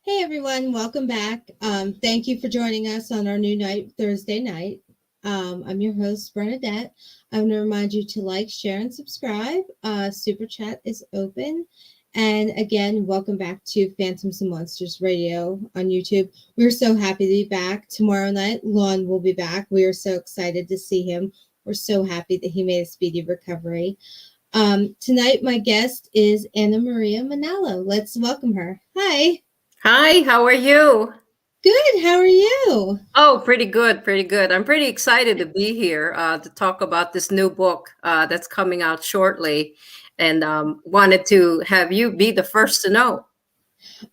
Hey everyone, welcome back. Thank you for joining us on our new night, Thursday night. I'm your host, Bernadette. I want to remind you to like, share, and subscribe. Super chat is open. And again, welcome back to Phantoms and Monsters Radio on YouTube. We're so happy to be back. Tomorrow night, Lon will be back. We are so excited to see him. We're so happy that he made a speedy recovery. Tonight, my guest is Anna Maria Manalo. Let's welcome her. Hi. Hi, how are you? Good. How are you? Oh, pretty good, pretty good. I'm pretty excited to be here to talk about this new book that's coming out shortly, and wanted to have you be the first to know.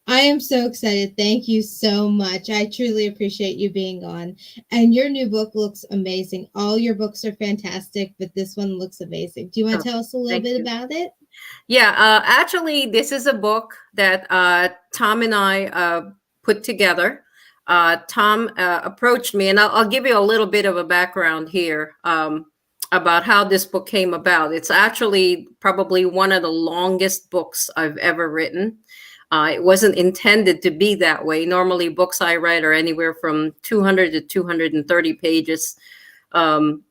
I am so excited. Thank you so much. I truly appreciate you being on. And your new book looks amazing. All your books are fantastic, but this one looks amazing. Do you want Oh, to tell us a little thank bit you. about it? Yeah, actually, this is a book that Tom and I put together. Tom approached me, and I'll give you a little bit of a background here about how this book came about. It's actually probably one of the longest books I've ever written. It wasn't intended to be that way. Normally, books I write are anywhere from 200 to 230 pages.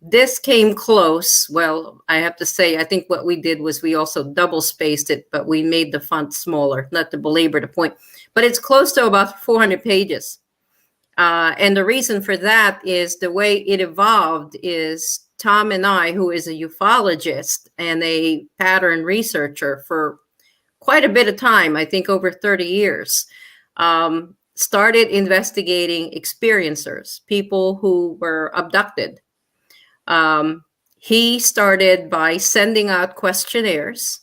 This came close. Well, I have to say, I think what we did was we also double spaced it, but we made the font smaller, not to belabor the point. But it's close to about 400 pages. And the reason for that is the way it evolved is Tom and I, who is a ufologist and a pattern researcher for quite a bit of time, I think over 30 years, started investigating experiencers, people who were abducted. He started by sending out questionnaires.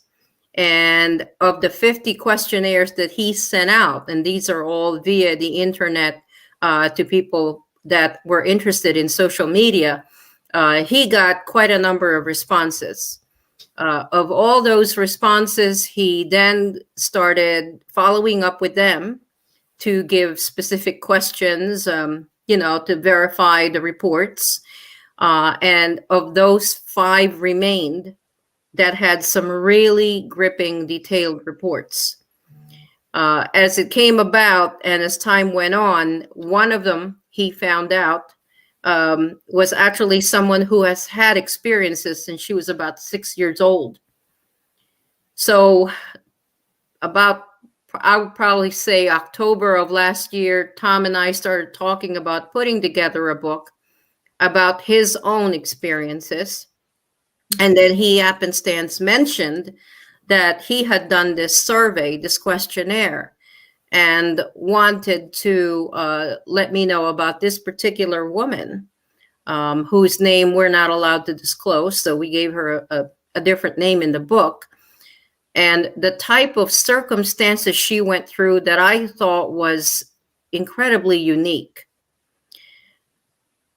And of the 50 questionnaires that he sent out, and these are all via the internet to people that were interested in social media, he got quite a number of responses. Of all those responses, he then started following up with them to give specific questions, to verify the reports. And of those 5 remained that had some really gripping, detailed reports. As it came about and as time went on, one of them he found out was actually someone who has had experiences since she was about 6 years old. So I would probably say October of last year, Tom and I started talking about putting together a book about his own experiences. And then he happenstance mentioned that he had done this survey, this questionnaire, and wanted to let me know about this particular woman whose name we're not allowed to disclose. So we gave her a different name in the book. And the type of circumstances she went through that I thought was incredibly unique.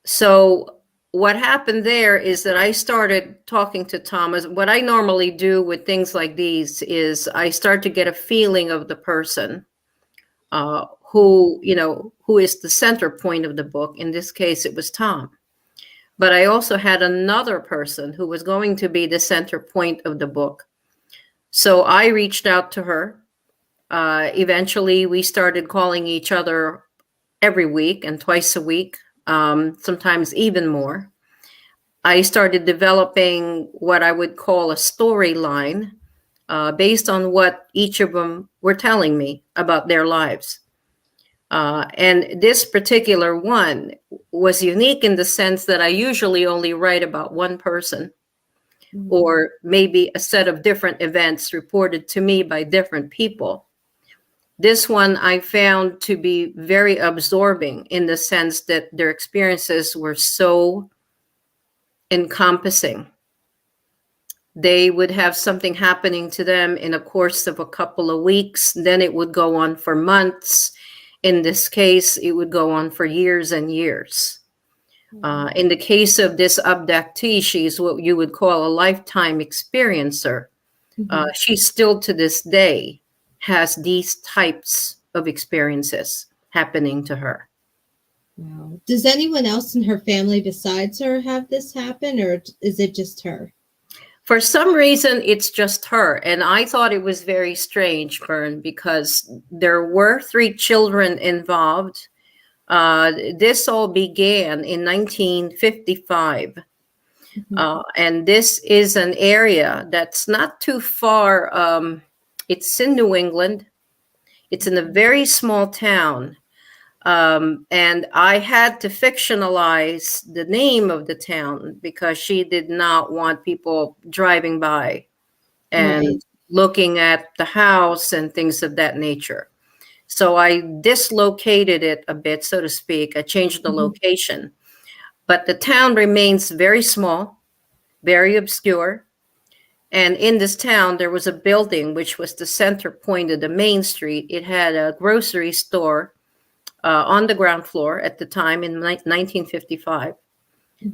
So what happened there is that I started talking to Thomas. What I normally do with things like these is I start to get a feeling of the person who is the center point of the book. In this case, it was Tom. But I also had another person who was going to be the center point of the book. So I reached out to her. Eventually, we started calling each other every week and twice a week, sometimes even more. I started developing what I would call a storyline based on what each of them were telling me about their lives. And this particular one was unique in the sense that I usually only write about one person, or maybe a set of different events reported to me by different people. This one I found to be very absorbing in the sense that their experiences were so encompassing. They would have something happening to them in a course of a couple of weeks. Then it would go on for months. In this case, it would go on for years and years. In the case of this abductee, she's what you would call a lifetime experiencer. She still to this day has these types of experiences happening to her. Wow. Does anyone else in her family besides her have this happen, or is it just her? For some reason, it's just her. And I thought it was very strange, Bern, because there were 3 children involved. This all began in 1955. And this is an area that's not too far. It's in New England. It's in a very small town. And I had to fictionalize the name of the town because she did not want people driving by and looking at the house and things of that nature. So I dislocated it a bit, so to speak. I changed the location. But the town remains very small, very obscure. And in this town, there was a building which was the center point of the main street. It had a grocery store on the ground floor at the time in 1955.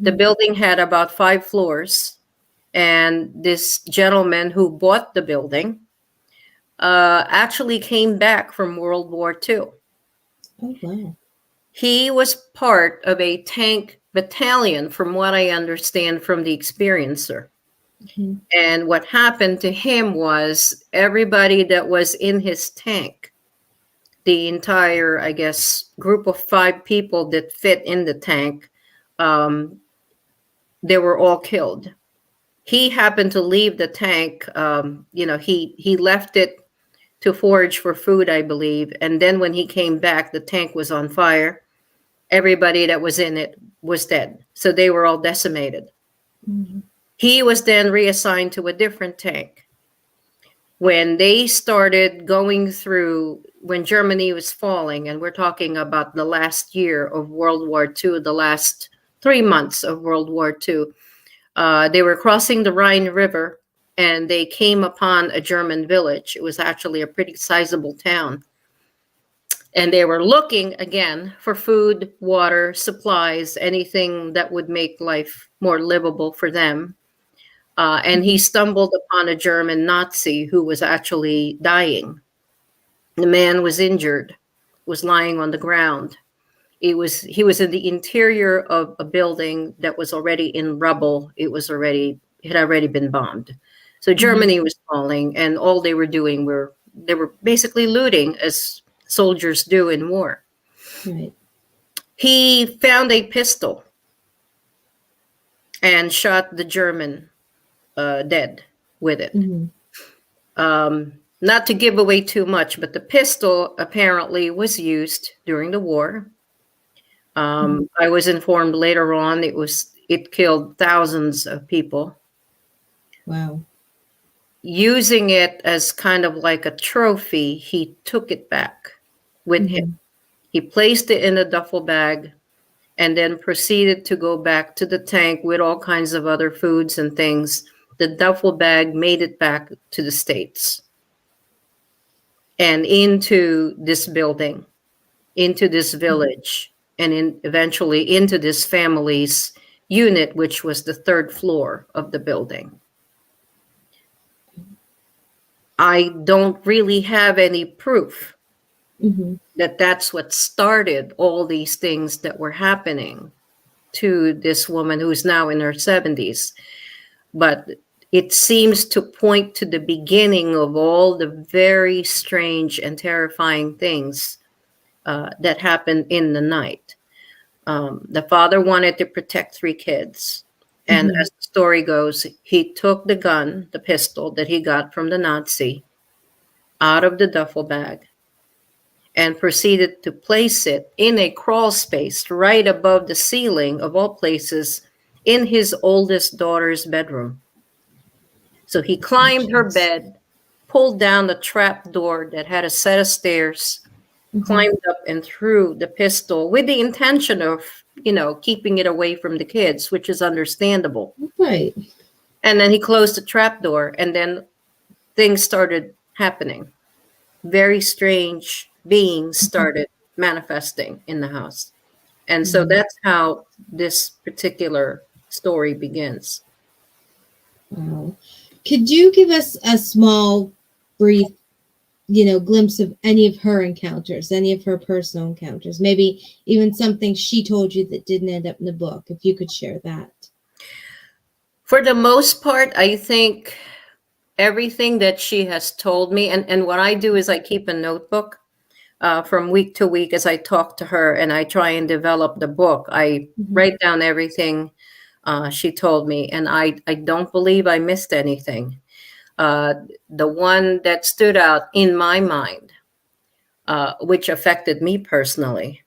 The building had about 5 floors. And this gentleman who bought the building actually came back from World War II. Oh, wow. He was part of a tank battalion, from what I understand from the experiencer. And what happened to him was everybody that was in his tank, the entire, I guess, group of 5 people that fit in the tank, they were all killed. He happened to leave the tank. He left it to forage for food, I believe. And then when he came back, the tank was on fire. Everybody that was in it was dead. So they were all decimated. He was then reassigned to a different tank. When they started going through, when Germany was falling, and we're talking about the last year of World War II, the last 3 months of World War II, they were crossing the Rhine River, and they came upon a German village. It was actually a pretty sizable town. And they were looking, again, for food, water, supplies, anything that would make life more livable for them. And he stumbled upon a German Nazi who was actually dying. The man was injured, was lying on the ground. He was in the interior of a building that was already in rubble. It had already been bombed. So Germany was falling, and all they were doing they were basically looting, as soldiers do in war. Right. He found a pistol and shot the German dead with it. Not to give away too much, but the pistol apparently was used during the war. I was informed later on it killed thousands of people. Wow. Using it as kind of like a trophy, he took it back with him. He placed it in a duffel bag and then proceeded to go back to the tank with all kinds of other foods and things. The duffel bag made it back to the States and into this building, into this village, and eventually into this family's unit, which was the 3rd floor of the building. I don't really have any proof that that's what started all these things that were happening to this woman who's now in her 70s. But it seems to point to the beginning of all the very strange and terrifying things that happened in the night. The father wanted to protect 3 kids. And as the story goes, he took the gun, the pistol that he got from the Nazi, out of the duffel bag and proceeded to place it in a crawl space right above the ceiling, of all places, in his oldest daughter's bedroom. So he climbed her bed, pulled down the trap door that had a set of stairs, climbed up and threw the pistol with the intention of, keeping it away from the kids, which is understandable. Right. And then he closed the trap door, and then things started happening. Very strange beings started manifesting in the house. And so that's how this particular story begins. Wow. Could you give us a small, brief, glimpse of any of her encounters, any of her personal encounters, maybe even something she told you that didn't end up in the book, if you could share that? For the most part, I think everything that she has told me, and what I do is I keep a notebook from week to week as I talk to her and I try and develop the book. I Mhm. write down everything she told me, and I don't believe I missed anything. The one that stood out in my mind, which affected me personally,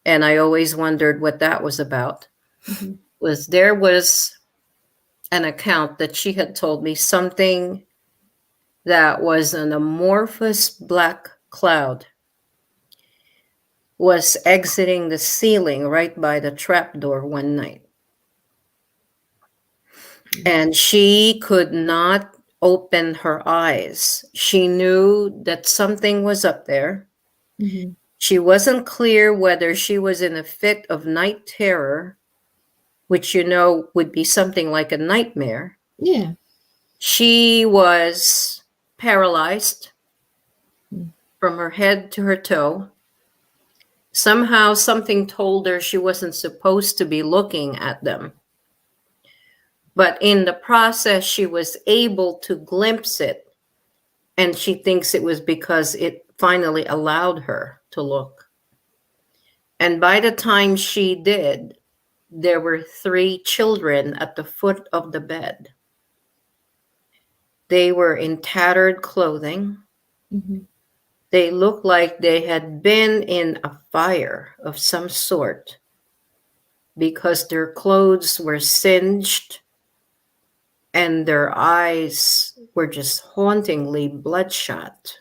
and I always wondered what that was about, Mhm. was there was an account that she had told me something that was an amorphous black cloud was exiting the ceiling right by the trapdoor one night. And she could not open her eyes. She knew that something was up there. Mhm. She wasn't clear whether she was in a fit of night terror, which would be something like a nightmare. Yeah. She was paralyzed Mm. from her head to her toe. Somehow something told her she wasn't supposed to be looking at them. But in the process, she was able to glimpse it. And she thinks it was because it finally allowed her to look. And by the time she did, there were 3 children at the foot of the bed. They were in tattered clothing. Mhm. They looked like they had been in a fire of some sort because their clothes were singed and their eyes were just hauntingly bloodshot.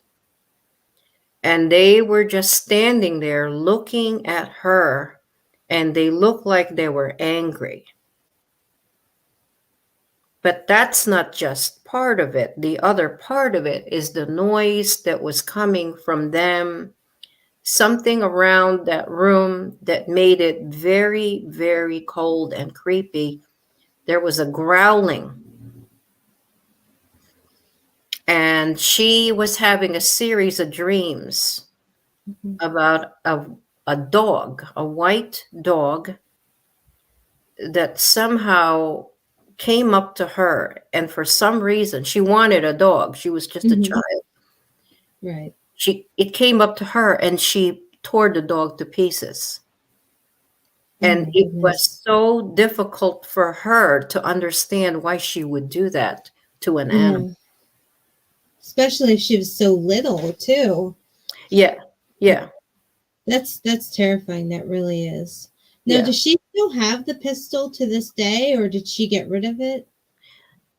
And they were just standing there looking at her, and they looked like they were angry. But that's not just part of it. The other part of it is the noise that was coming from them, something around that room that made it very, very cold and creepy. There was a growling. And she was having a series of dreams Mhm. about a dog, a white dog that somehow came up to her. And for some reason, she wanted a dog. She was just a Mhm. child. Right. It came up to her and she tore the dog to pieces. Oh And my it was goodness. so difficult for her to understand why she would do that to an animal. Yeah. Especially if she was so little too. Yeah, yeah, That's terrifying. That really is. Now, yeah. does she still have the pistol to this day, or did she get rid of it?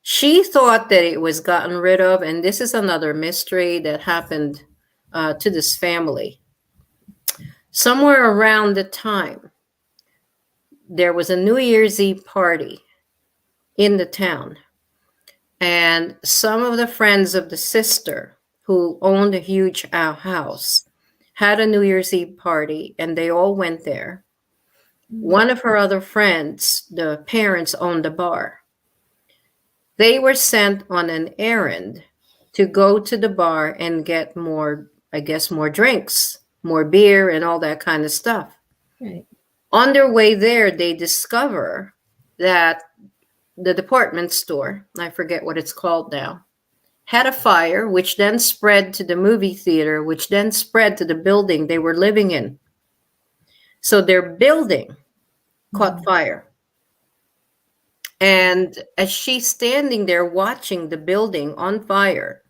She thought that it was gotten rid of, and this is another mystery that happened to this family. Somewhere around the time, there was a New Year's Eve party in the town, and some of the friends of the sister who owned a huge house had a New Year's Eve party, and they all went there. Mm. One of her other friends, the parents owned a bar. They were sent on an errand to go to the bar and get more, I guess, more drinks, more beer, and all that kind of stuff. Right. On their way there, they discover that the department store, I forget what it's called now, had a fire, which then spread to the movie theater, which then spread to the building they were living in. So their building caught Mhm. fire. And as she's standing there watching the building on fire,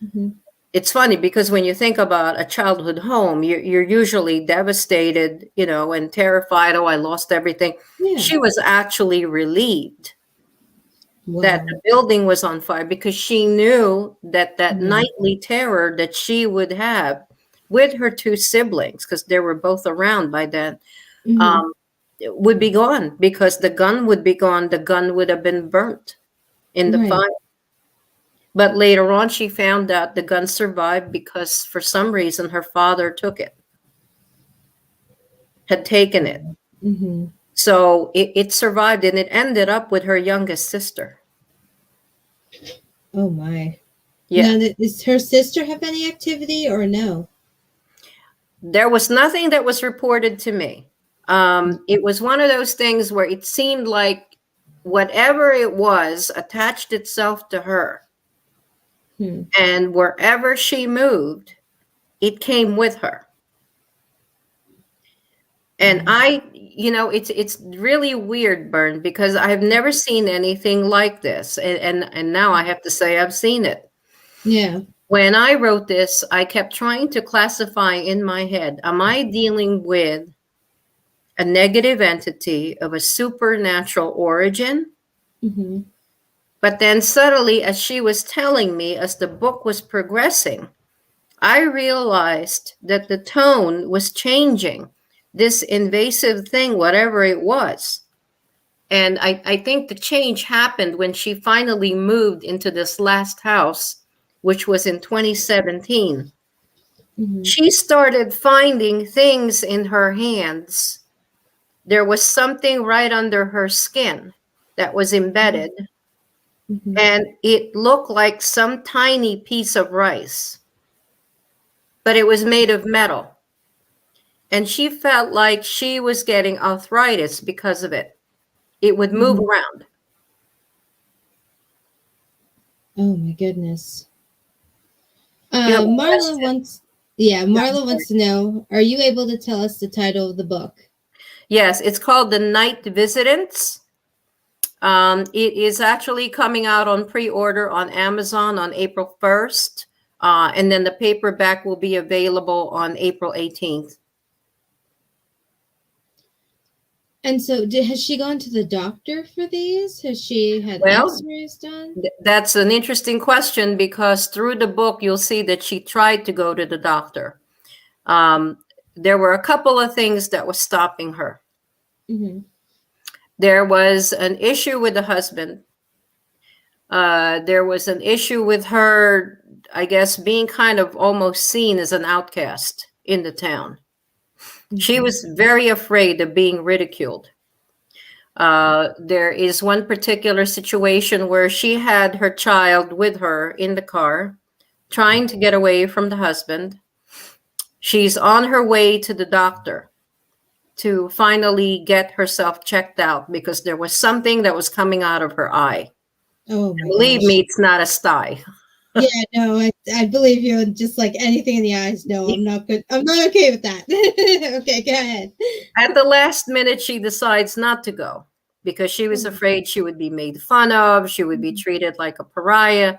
Mhm. it's funny because when you think about a childhood home, you're usually devastated, and terrified. Oh, I lost everything. Yeah. She was actually relieved that Wow. the building was on fire because she knew that that Yeah. nightly terror that she would have with her 2 siblings, because they were both around by then, Mhm. um, would be gone because the gun would be gone. The gun would have been burnt in the Right. fire. But later on, she found out the gun survived because for some reason her father had taken it. Mhm. So it survived, and it ended up with her youngest sister. Oh my. Yeah. Now, does her sister have any activity or no? There was nothing that was reported to me. It was one of those things where it seemed like whatever it was attached itself to her. And wherever she moved, it came with her. And it's really weird, Bern, because I've never seen anything like this. And now I have to say I've seen it. Yeah. When I wrote this, I kept trying to classify in my head, am I dealing with a negative entity of a supernatural origin? Mm-hmm. But then suddenly, as she was telling me, as the book was progressing, I realized that the tone was changing, this invasive thing, whatever it was. And I think the change happened when she finally moved into this last house, which was in 2017. Mm-hmm. She started finding things in her hands. There was something right under her skin that was embedded. Mm-hmm. And it looked like some tiny piece of rice, but it was made of metal. And she felt like she was getting arthritis because of it. It would move around. Oh my goodness. Marla wants to know, are you able to tell us the title of the book? Yes, it's called The Night Visitants. It is actually coming out on pre-order on Amazon on April 1st. And then the paperback will be available on April 18th. And so has she gone to the doctor for these? Has she had x-rays done? That's an interesting question, because through the book, you'll see that she tried to go to the doctor. There were a couple of things that was stopping her. Mm-hmm. There was an issue with the husband. There was an issue with her, I guess, being kind of almost seen as an outcast in the town. Mm-hmm. She was very afraid of being ridiculed. There is one particular situation where she had her child with her in the car, trying to get away from the husband. She's on her way to the doctor to finally get herself checked out because there was something that was coming out of her eye. Oh, my Believe me, it's not a sty. Yeah, no, I believe you. Just like anything in the eyes, no, I'm not good. I'm not okay with that. Okay, go ahead. At the last minute, she decides not to go because she was afraid she would be made fun of. She would be treated like a pariah.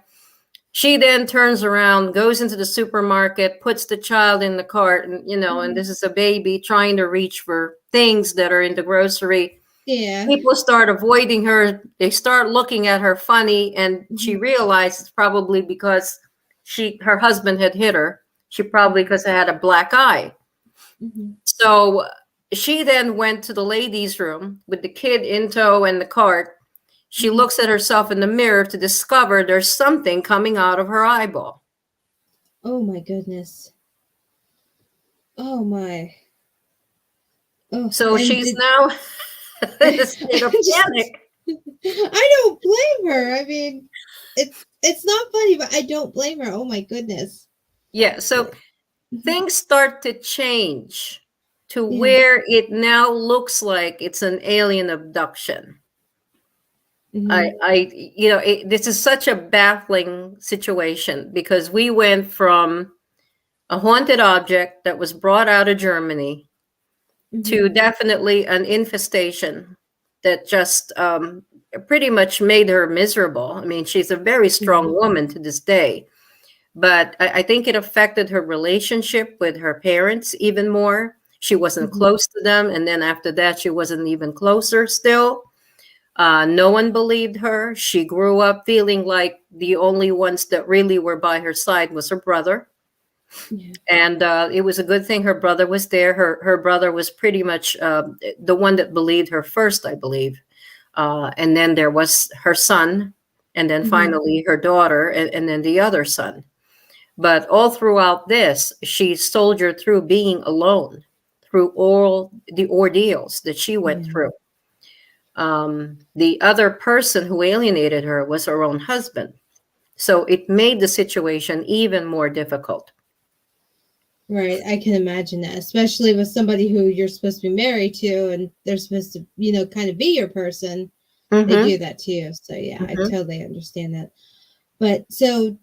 She then turns around, goes into the supermarket, puts the child in the cart, and and this is a baby trying to reach for things that are in the grocery. Yeah. People start avoiding her. They start looking at her funny, and she realizes probably because her husband had hit her. She probably because it had a black eye. Mm-hmm. So she then went to the ladies' room with the kid in tow and the cart. She looks at herself in the mirror to discover there's something coming out of her eyeball. Oh my goodness. Oh my. Oh, so she's now in a state of panic. I don't blame her. I mean, it's not funny, but I don't blame her. Oh my goodness. Yeah, so things start to change to where it now looks like it's an alien abduction. Mm-hmm. This is such a baffling situation because we went from a haunted object that was brought out of Germany to definitely an infestation that just pretty much made her miserable. I mean, she's a very strong woman to this day, but I think it affected her relationship with her parents even more. She wasn't close to them. And then after that, she wasn't even closer still. No one believed her. She grew up feeling like the only ones that really were by her side was her brother. Yeah. And it was a good thing her brother was there. Her brother was pretty much the one that believed her first, I believe. And then there was her son, and then finally her daughter, and then the other son. But all throughout this, she soldiered through being alone, through all the ordeals that she went through. The other person who alienated her was her own husband. So it made the situation even more difficult. Right. I can imagine that, especially with somebody who you're supposed to be married to and they're supposed to, kind of be your person. They Mm-hmm. do that to you. So yeah, I Mm-hmm. totally understand that. But so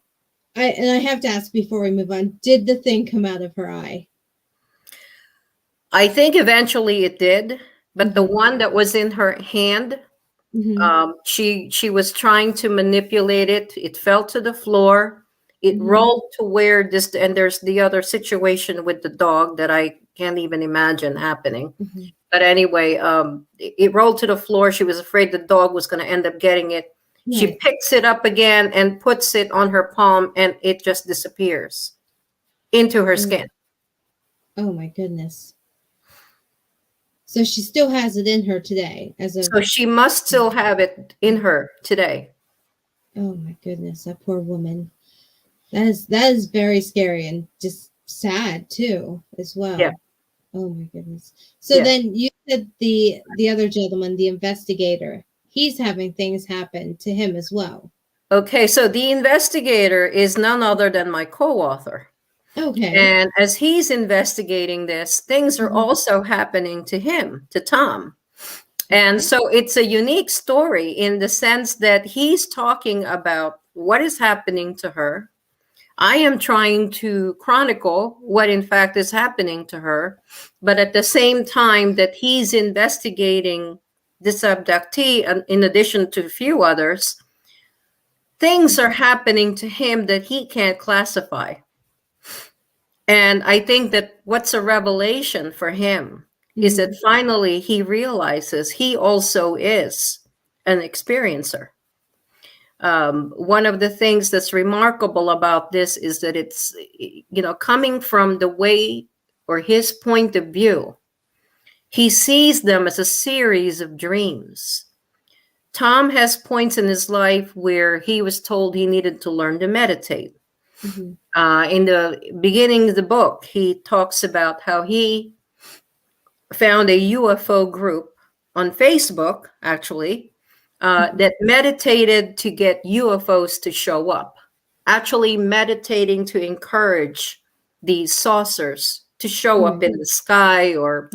I have to ask before we move on, did the thing come out of her eye? I think eventually it did, but the Mm-hmm. one that was in her hand, Mm-hmm. she was trying to manipulate it. It fell to the floor. It Mm-hmm. rolled to where this, and there's the other situation with the dog that I can't even imagine happening. Mm-hmm. But anyway, it rolled to the floor. She was afraid the dog was going to end up getting it. She Right. picks it up again and puts it on her palm, and it just disappears into her Oh, skin. oh my goodness. So she still has it in her today as of, So she must still have it in her today. oh my goodness, that poor woman. That is very scary and just sad too, as Yeah. well. Oh my goodness. So Yeah. then you said the other gentleman, the investigator, he's having things happen to him as well. Okay. So the investigator is none other than my co-author. Okay. And as he's investigating this, things are Mhm. also happening to him, to Tom. And so it's a unique story in the sense that he's talking about what is happening to her. I am trying to chronicle what in fact is happening to her, but at the same time that he's investigating this abductee, and in addition to a few others, things are happening to him that he can't classify. And I think that what's a revelation for him is that finally he realizes he also is an experiencer. One of the things that's remarkable about this is that it's, coming from the way or his point of view, he sees them as a series of dreams. Tom has points in his life where he was told he needed to learn to meditate. Mhm. In the beginning of the book, he talks about how he found a UFO group on Facebook, actually, that meditated to get UFOs to show up, actually meditating to encourage these saucers to show up Right. in the sky or,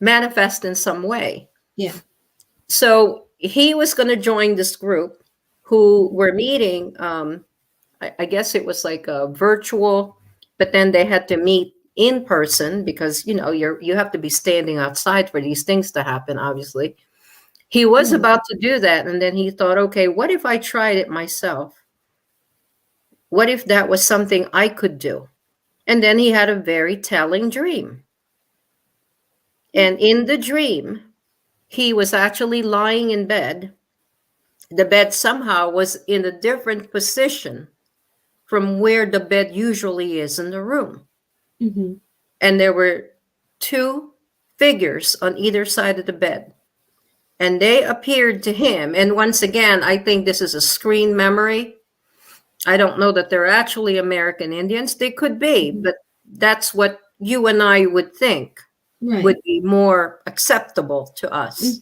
manifest in some way. Yeah. So he was going to join this group who were meeting. I guess it was like a virtual, but then they had to meet in person because you have to be standing outside for these things to happen. Obviously, he was Right. about to do that, and then he thought, okay, what if I tried it myself? What if that was something I could do? And then he had a very telling dream. And in the dream, he was actually lying in bed. The bed somehow was in a different position from where the bed usually is in the room. Mm-hmm. And there were two figures on either side of the bed. And they appeared to him. And once again, I think this is a screen memory. I don't know that they're actually American Indians. They could be, Mm-hmm. but that's what you and I would think would Right. be more acceptable to us.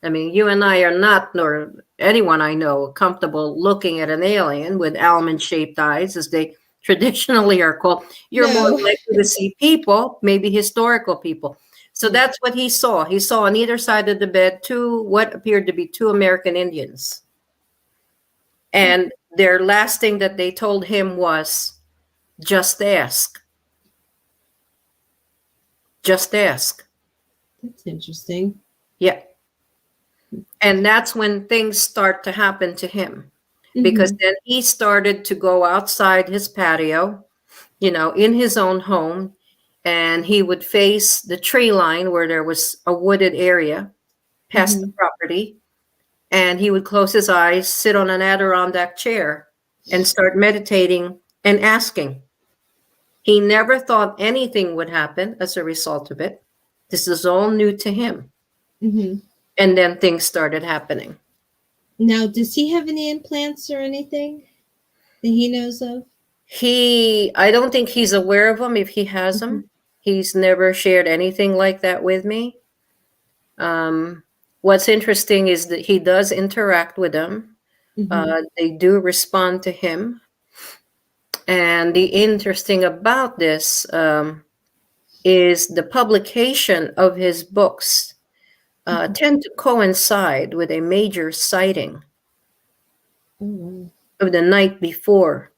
I mean, you and I are not, nor anyone I know, comfortable looking at an alien with almond-shaped eyes, as they traditionally are called. You're more No. likely to see people, maybe historical people. So that's what he saw. He saw on either side of the bed what appeared to be two American Indians. And their last thing that they told him was, just ask. Just ask. That's interesting. Yeah. And that's when things start to happen to him. Because Mm-hmm. then he started to go outside his patio, in his own home, and he would face the tree line where there was a wooded area past the Mm-hmm. property, and he would close his eyes, sit on an Adirondack chair, and start meditating and asking. He never thought anything would happen as a result of it. This is all new to him. Mm-hmm. And then things started happening. Now, does he have any implants or anything that he knows of? I don't think he's aware of them if he has Mm-hmm. them. He's never shared anything like that with me. What's interesting is that he does interact with them. Mm-hmm. They do respond to him. And the interesting about this is the publication of his books tend to coincide with a major sighting Oh, wow. of the night before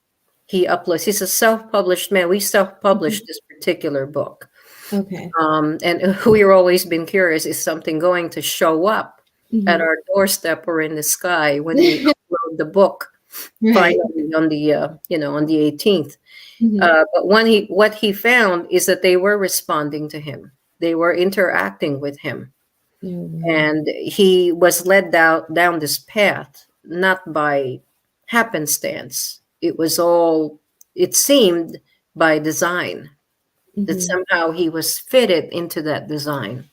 he uploads. He's a self-published man. We self-published this particular book. Okay. And we were always been curious, is something going to show up at Mhm. our doorstep or in the sky when we upload the book Right. finally on the on the 18th? Mhm. But what he found is that they were responding to him. They were interacting with him. Oh, wow. And he was led down this path, not by happenstance. It seemed by design, that Mhm. somehow he was fitted into that design.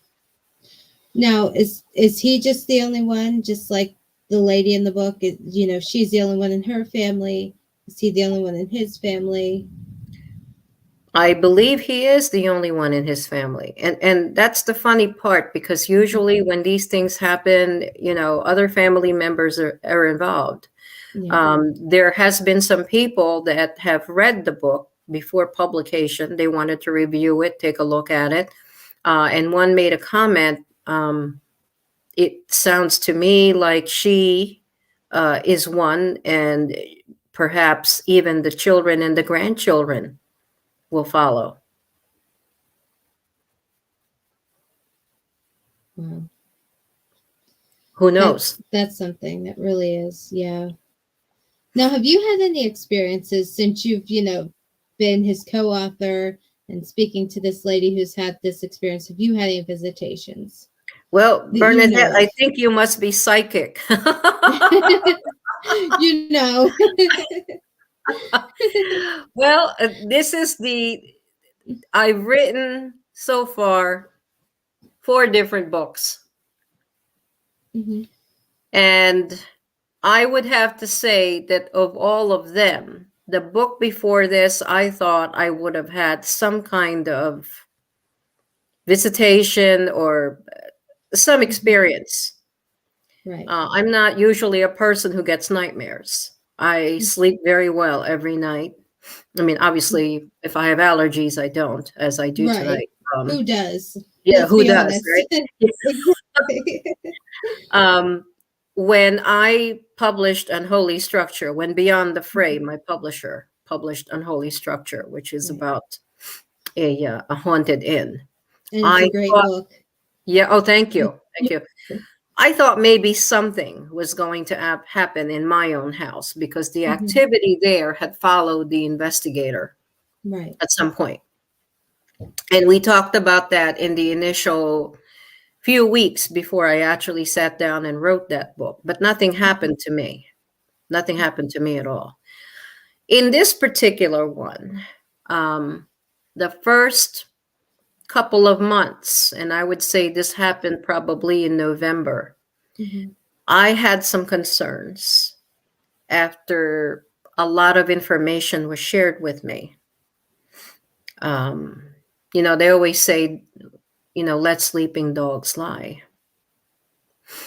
Now, is he just the only one, just like the lady in the book? She's the only one in her family. Is he the only one in his family? I believe he is the only one in his family. And that's the funny part, because usually when these things happen, other family members are involved. Yeah. There has been some people that have read the book before publication. They wanted to review it, take a look at it. And one made a comment. It sounds to me like she is one, and perhaps even the children and the grandchildren will follow. Wow. Who knows? That's something that really is. Yeah. Now, have you had any experiences since you've, been his co-author and speaking to this lady who's had this experience? Have you had any visitations Well, that you Bernadette, know I of? think you must be psychic. You know. Well, I've written so far 4 different books. Mhm. And I would have to say that of all of them, the book before this, I thought I would have had some kind of visitation or some experience. Right. I'm not usually a person who gets nightmares. I sleep very well every night. I mean, obviously, if I have allergies, I don't, as I do Right. tonight. Who does? Yeah, Let's who be does, honest. right? Exactly. Um, when I published Unholy Structure, when Beyond the Fray, my publisher, published Unholy Structure, which is Right. about a haunted inn. And it's a I great thought, book. yeah, oh, thank you. Thank you. I thought maybe something was going to happen in my own house, because the Mhm. activity there had followed the investigator Right. at some point. And we talked about that in the initial few weeks before I actually sat down and wrote that book. But nothing happened to me. Nothing happened to me at all. In this particular one, the first couple of months, and I would say this happened probably in November, Mhm. I had some concerns after a lot of information was shared with me. Um, they always say, let sleeping dogs lie.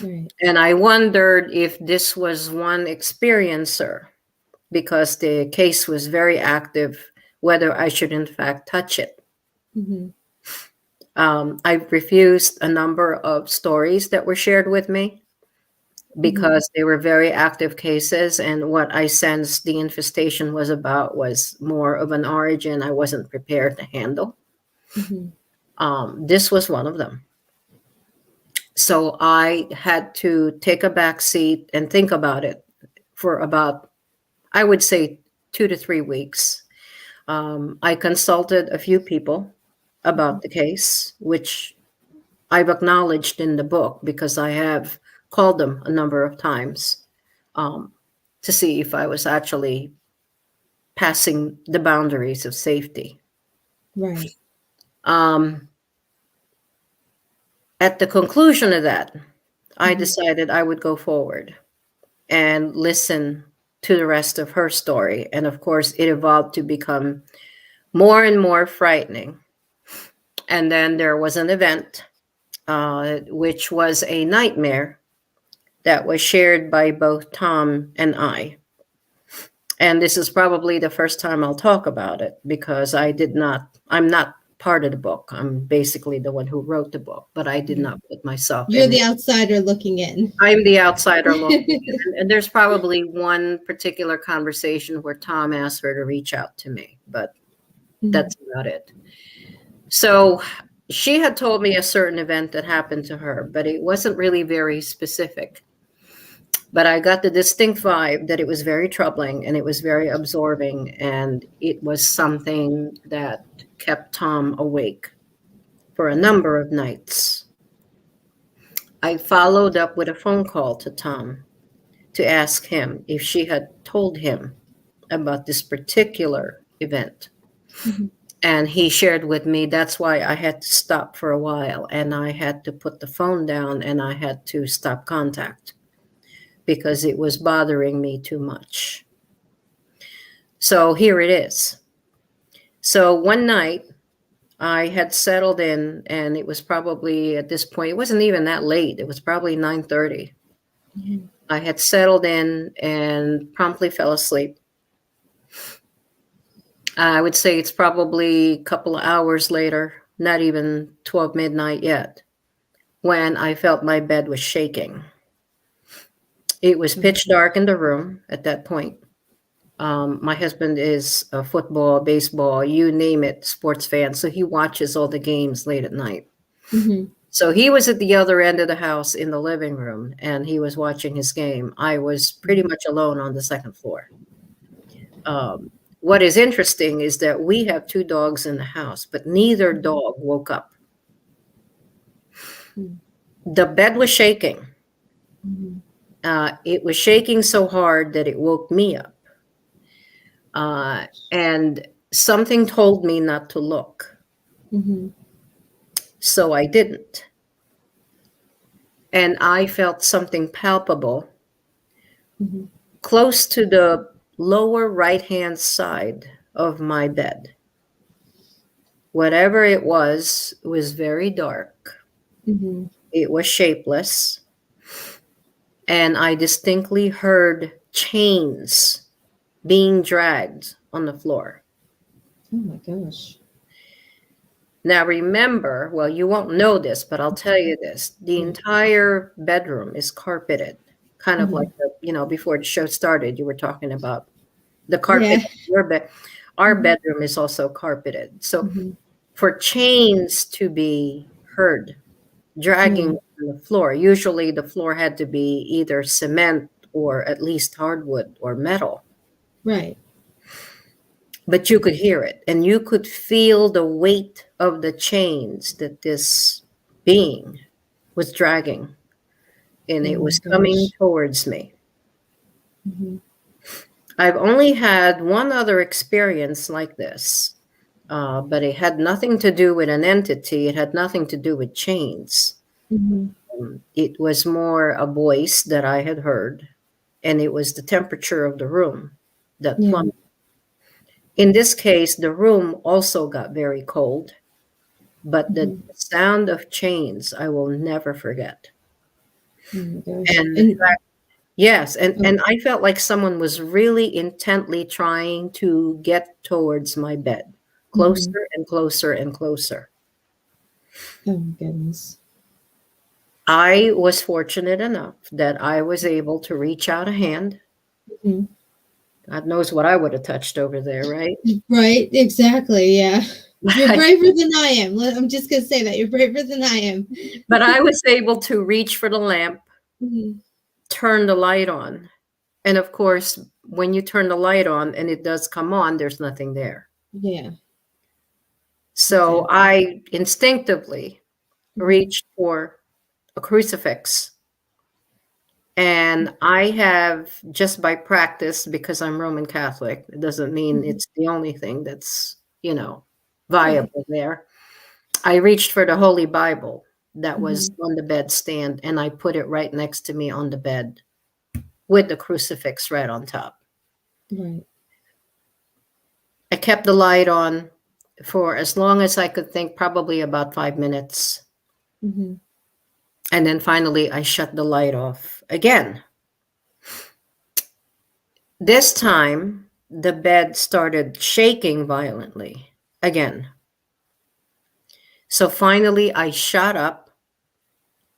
Right. And I wondered if this was one experiencer, because the case was very active, whether I should in fact touch it. Mhm. I refused a number of stories that were shared with me Mhm. because they were very active cases. And what I sensed the infestation was about was more of an origin I wasn't prepared to handle. Mhm. This was one of them. So I had to take a back seat and think about it for about, I would say, 2 to 3 weeks. I consulted a few people about the case, which I've acknowledged in the book because I have called them a number of times um, to see if I was actually passing the boundaries of safety. Right. Um, at the conclusion of that, I Mhm. decided I would go forward and listen to the rest of her story. And of course, it evolved to become more and more frightening. And then there was an event, which was a nightmare that was shared by both Tom and I. And this is probably the first time I'll talk about it, because I'm not part of the book. I'm basically the one who wrote the book, but I did not put myself You're in the it. outsider looking in. I'm the outsider looking in. And there's probably one particular conversation where Tom asked her to reach out to me, but that's about it. So she had told me a certain event that happened to her, but it wasn't really very specific. But I got the distinct vibe that it was very troubling and it was very absorbing, and it was something that kept Tom awake for a number of nights. I followed up with a phone call to Tom to ask him if she had told him about this particular event. And he shared with me that's why I had to stop for a while, and I had to put the phone down and I had to stop contact because it was bothering me too much. So here it is. So one night I had settled in, and it was probably at this point, it wasn't even that late. It was probably 9:30. I had settled in and promptly fell asleep. I would say it's probably a couple of hours later, not even 12 midnight yet, when I felt my bed was shaking. It was pitch dark in the room at that point. My husband is a football, baseball, you name it, sports fan. So he watches all the games late at night. So he was at the other end of the house in the living room, and he was watching his game. I was pretty much alone on the second floor. What is interesting is that we have 2 dogs in the house, but neither dog woke up. The bed was shaking. It was shaking so hard that it woke me up. And something told me not to look. So I didn't. And I felt something palpable close to the lower right-hand side of my bed. Whatever it was very dark. It was shapeless. And I distinctly heard chains being dragged on the floor. Oh my gosh. Now remember, well, you won't know this, but I'll tell you this. The entire bedroom is carpeted. Kind of like, before the show started, you were talking about the carpet in your bed. Our bedroom is also carpeted. So for chains to be heard dragging on the floor, usually the floor had to be either cement or at least hardwood or metal. Right. But you could hear it, and you could feel the weight of the chains that this being was dragging, and it was coming towards me. I've only had one other experience like this, but it had nothing to do with an entity. It had nothing to do with chains. It was more a voice that I had heard, and it was the temperature of the room that plummeted. In this case, the room also got very cold, but the sound of chains I will never forget. And in fact, yes, and I felt like someone was really intently trying to get towards my bed, closer and closer and closer. Oh my goodness. I was fortunate enough that I was able to reach out a hand. God knows what I would have touched over there, right? Right, exactly, yeah. You're braver than I am. I'm just going to say that. You're braver than I am. But I was able to reach for the lamp, turn the light on. And of course, when you turn the light on and it does come on, there's nothing there. Yeah. So I instinctively reached for a crucifix. And I have, just by practice, because I'm Roman Catholic, it doesn't mean it's the only thing that's, viable there. I reached for the Holy Bible that was on the bedstand, and I put it right next to me on the bed with the crucifix right on top. Right. I kept the light on for as long as I could think, probably about 5 minutes. And then finally, I shut the light off again. This time, the bed started shaking violently again. So finally, I shot up.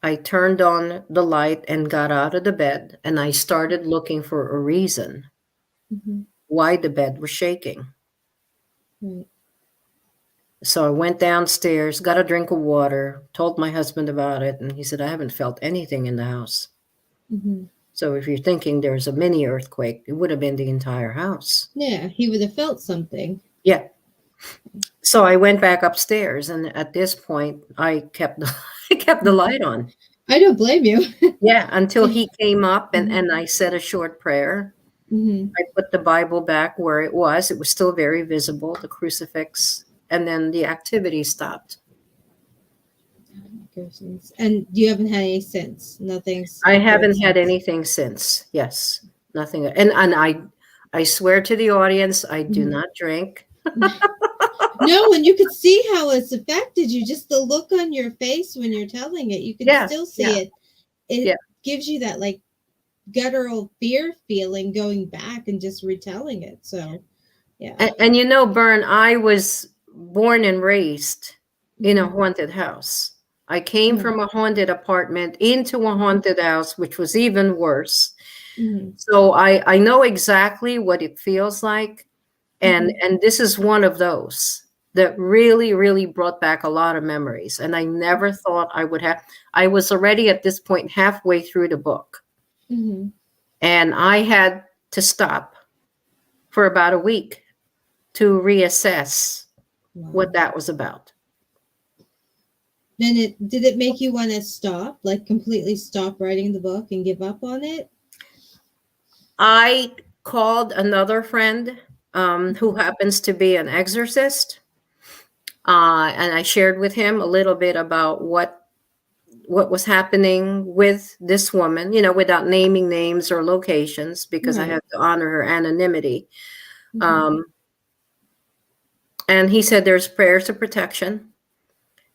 I turned on the light and got out of the bed, and I started looking for a reason Mm-hmm. why the bed was shaking. Right. So I went downstairs, got a drink of water, told my husband about it, and he said, I haven't felt anything in the house. Mm-hmm. So if you're thinking there's a mini earthquake, it would have been the entire house. Yeah, he would have felt something. Yeah. So I went back upstairs, and at this point, I kept the light on. I don't blame you. Yeah, until he came up, and, Mhm. and I said a short prayer. Mm-hmm. I put the Bible back where it was. It was still very visible, the crucifix, and then the activity stopped. And you haven't had any since? Nothing's. I haven't occurred had since. anything since. Yes, nothing. And I swear to the audience, I do Mhm. not drink. No, and you could see how it's affected you. Just the look on your face when you're telling it, you can Yeah, still see yeah, it. It yeah. gives you that like guttural fear feeling going back and just retelling it. So, yeah. And you know, Bern, I was born and raised in a Mhm. haunted house. I came Right. from a haunted apartment into a haunted house, which was even worse. Mhm. So I know exactly what it feels like. And Mhm. and this is one of those that really, really brought back a lot of memories. And I never thought I would have. I was already at this point halfway through the book. Mhm. And I had to stop for about a week to reassess Wow. what that was about. Then did it make you want to stop, like completely stop writing the book and give up on it? I called another friend who happens to be an exorcist, and I shared with him a little bit about what was happening with this woman, without naming names or locations because I Right. have to honor her anonymity. Mhm. And he said there's prayers of protection.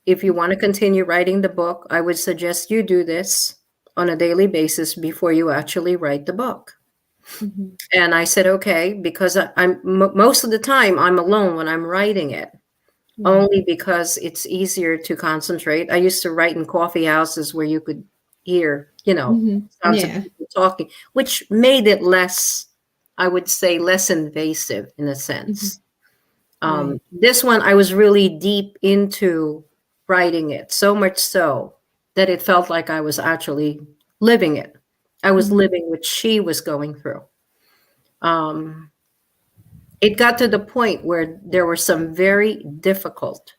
If you want to continue writing the book, I would suggest you do this on a daily basis before you actually write the book. Mhm. And I said, okay, because most of the time I'm alone when I'm writing it, Right. only because it's easier to concentrate. I used to write in coffee houses where you could hear, Mhm. sounds of Yeah. people talking, which made it less, I would say, less invasive in a sense. Right. This one, I was really deep into writing it, so much so that it felt like I was actually living it. I was Mhm. living what she was going through. It got to the point where there were some very difficult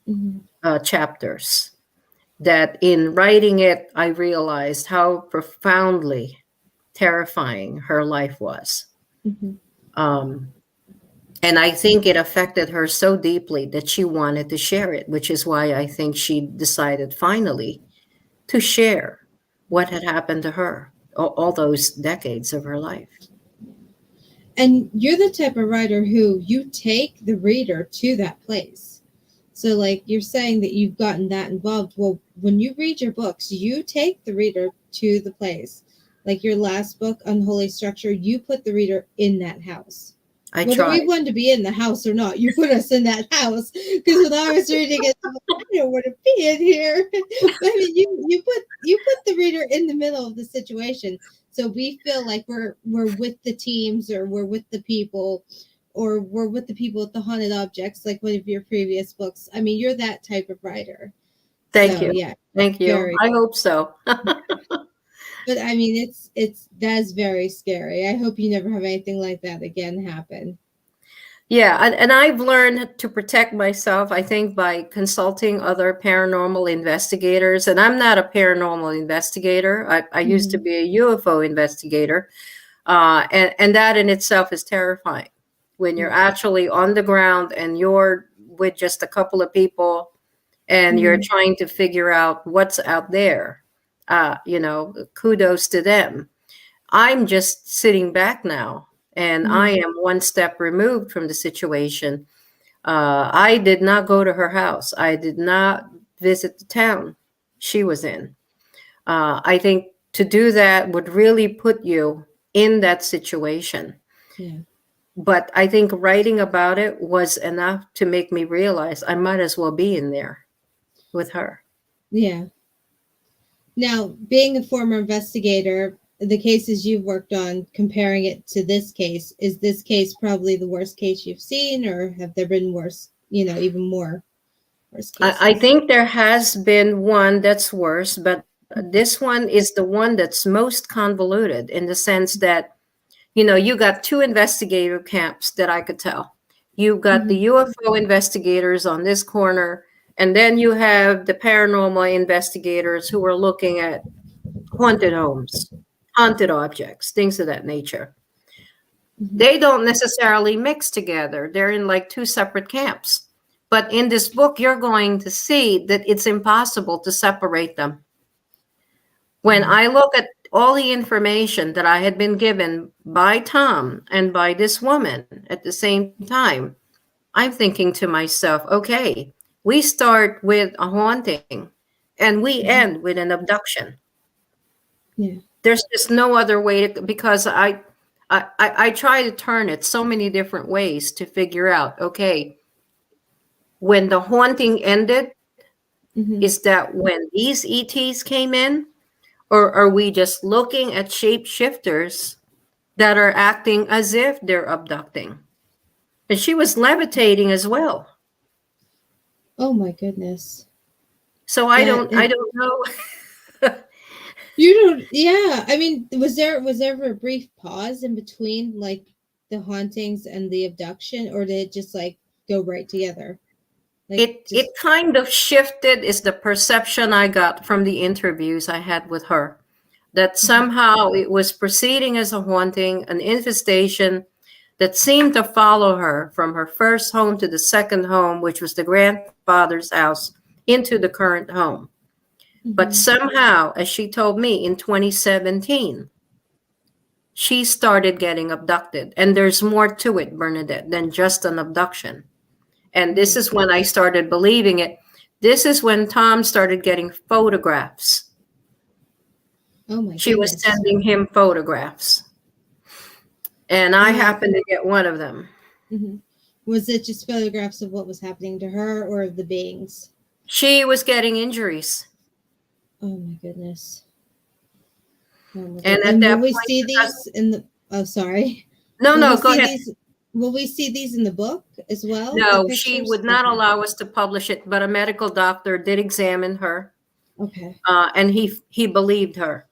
Mhm. chapters that in writing it, I realized how profoundly terrifying her life was. Mhm. Um, and I think it affected her so deeply that she wanted to share it, which is why I think she decided finally to share what had happened to her all those decades of her life. And you're the type of writer who you take the reader to that place. So, like you're saying that you've gotten that involved. Well, when you read your books, you take the reader to the place. Like your last book, Unholy Structure, you put the reader in that house. I Whether we tried. wanted to be in the house or not, you put us in that house. Because when I was reading it, I don't want to be in here. But I mean, you put the reader in the middle of the situation, so we feel like we're with the teams, or we're with the people, or we're with the people with the haunted objects, like one of your previous books. I mean, you're that type of writer. Thank So you. yeah, Thank you. very. I hope so. But I mean, that's very scary. I hope you never have anything like that again happen. Yeah, and I've learned to protect myself, I think, by consulting other paranormal investigators. And I'm not a paranormal investigator. I used to Mhm. be a UFO investigator. And that in itself is terrifying when you're Right. actually on the ground and you're with just a couple of people and you're Mhm. trying to figure out what's out there. Kudos to them. I'm just sitting back now, and I Mhm. am one step removed from the situation. I did not go to her house. I did not visit the town she was in. I think to do that would really put you in that situation. Yeah. But I think writing about it was enough to make me realize I might as well be in there. with her. Yeah. Now, being a former investigator, the cases you've worked on, comparing it to this case, is this case probably the worst case you've seen, or have there been worse, even more worse cases? I think there has been one that's worse, but this one is the one that's most convoluted in the sense that, you got two investigative camps that I could tell. You've got the UFO investigators on this corner, and then you have the paranormal investigators who are looking at haunted homes, haunted objects, things of that nature. They don't necessarily mix together. They're in like two separate camps. But in this book, you're going to see that it's impossible to separate them. When I look at all the information that I had been given by Tom and by this woman at the same time, I'm thinking to myself, okay, we start with a haunting and we end with an abduction. Yeah. There's just no other way to, because I try to turn it so many different ways to figure out, okay, when the haunting ended, is that when these ETs came in? Or are we just looking at shapeshifters that are acting as if they're abducting? And she was levitating as well. Oh my goodness. So I don't know. You don't, yeah. I mean, was there ever a brief pause in between like the hauntings and the abduction, or did it just like go right together? Like, It kind of shifted, is the perception I got from the interviews I had with her, that somehow it was proceeding as a haunting, an infestation that seemed to follow her from her first home to the second home, which was the grandfather's house, into the current home. But somehow, as she told me in 2017, she started getting abducted. And there's more to it, Bernadette, than just an abduction. And this is when I started believing it. This is when Tom started getting photographs. Oh my She was sending him photographs. And I happened to get one of them. Was it just photographs of what was happening to her or of the beings? She was getting injuries. Oh my goodness. And at that will we point, see these in the, oh, sorry. No, go ahead. Will we see these in the book as well? No, she would not allow us to publish it, but a medical doctor did examine her. Okay. And he believed her.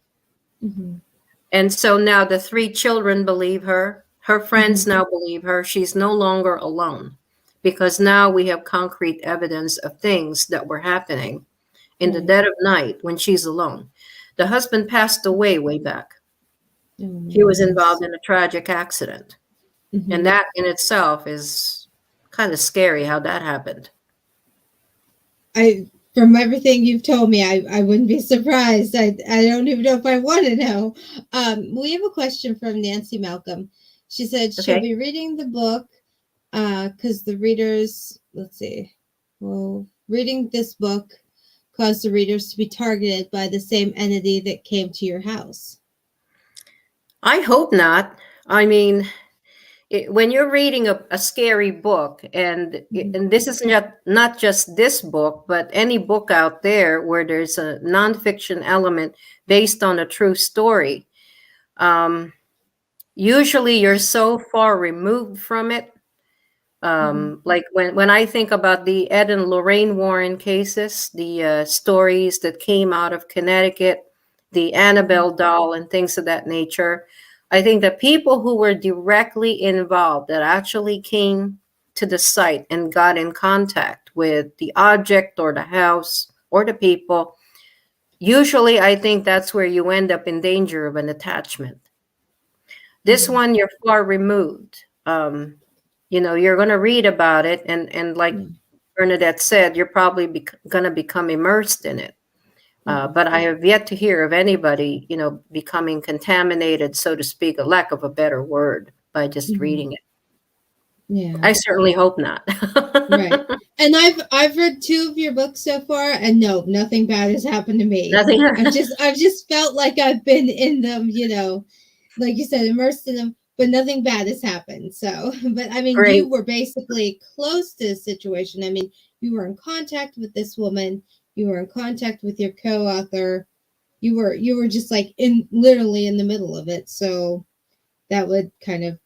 And so now the three children believe her. Her friends now believe her. She's no longer alone, because now we have concrete evidence of things that were happening in the dead of night when she's alone. The husband passed away way back. He was involved in a tragic accident. And that in itself is kind of scary how that happened. From everything you've told me, I wouldn't be surprised. I don't even know if I want to know. We have a question from Nancy Malcolm. She said she'll be reading the book because the readers, reading this book caused the readers to be targeted by the same entity that came to your house. I hope not. I mean, when you're reading a scary book, and this is not just this book, but any book out there where there's a nonfiction element based on a true story, usually you're so far removed from it. Like when I think about the Ed and Lorraine Warren cases, the stories that came out of Connecticut, the Annabelle doll and things of that nature, I think the people who were directly involved, that actually came to the site and got in contact with the object or the house or the people, usually I think that's where you end up in danger of an attachment. This one, you're far removed. You're going to read about it, and like Bernadette said, you're probably going to become immersed in it. But I have yet to hear of anybody, becoming contaminated, so to speak, a lack of a better word, by just reading it. Yeah, I certainly hope not. Right. And I've read 2 of your books so far, and no, nothing bad has happened to me. Nothing. I've just felt like I've been in them, like you said, immersed in them, but nothing bad has happened. So, but I mean, you were basically close to the situation. I mean, you were in contact with this woman. you were in contact with your co-author. You were just like literally in the middle of it. So that would kind of,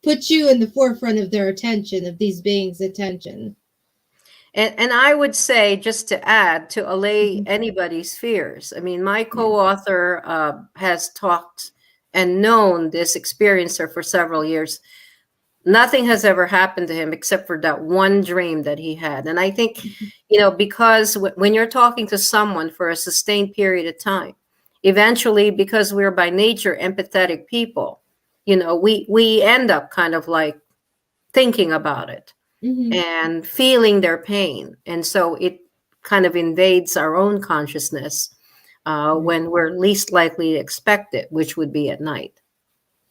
put you in the forefront of their attention, of these beings' attention. And I would say, just to add, to allay Mm-hmm. anybody's fears. I mean, my co-author has talked and known this experiencer for several years. Nothing has ever happened to him except for that one dream that he had. And I think, because when you're talking to someone for a sustained period of time, eventually, because we're by nature empathetic people, we end up kind of like thinking about it. Mm-hmm. And feeling their pain. And so it kind of invades our own consciousness when we're least likely to expect it, which would be at night.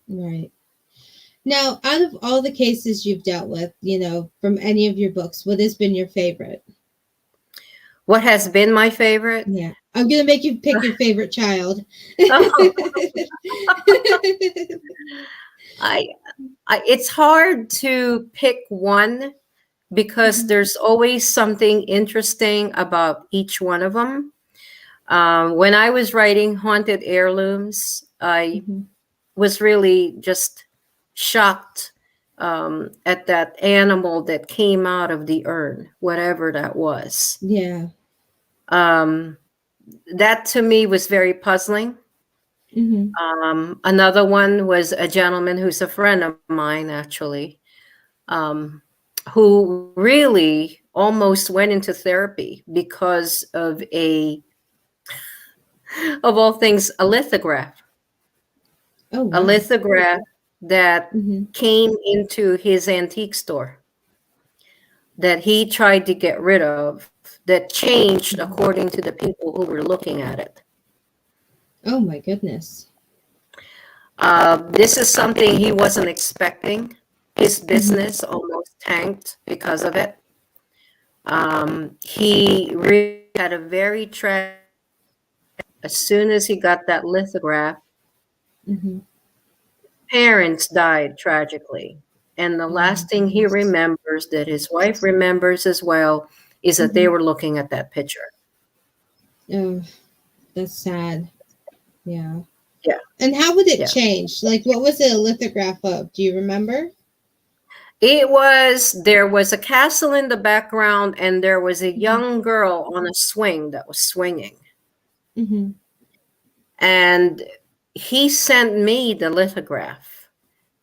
Right. Now, out of all the cases you've dealt with, from any of your books, what has been your favorite? What has been my favorite? Yeah. I'm going to make you pick your favorite child. Oh. It's hard to pick one, because there's always something interesting about each one of them. When I was writing Haunted Heirlooms, I was really just shocked at that animal that came out of the urn, whatever that was. Yeah. That to me was very puzzling. Another one was a gentleman who's a friend of mine, actually, who really almost went into therapy because of of all things, a lithograph. Oh, wow. A lithograph that came into his antique store that he tried to get rid of, that changed according to the people who were looking at it. Oh, my goodness. This is something he wasn't expecting. His business almost tanked because of it. He really had a very tragic. As soon as he got that lithograph, parents died tragically. And the last thing he remembers, that his wife remembers as well, is that they were looking at that picture. Oh, that's sad. Yeah. Yeah. And how would it change? Like, what was it a lithograph of? Do you remember? There was a castle in the background, and there was a young girl on a swing that was swinging. And he sent me the lithograph,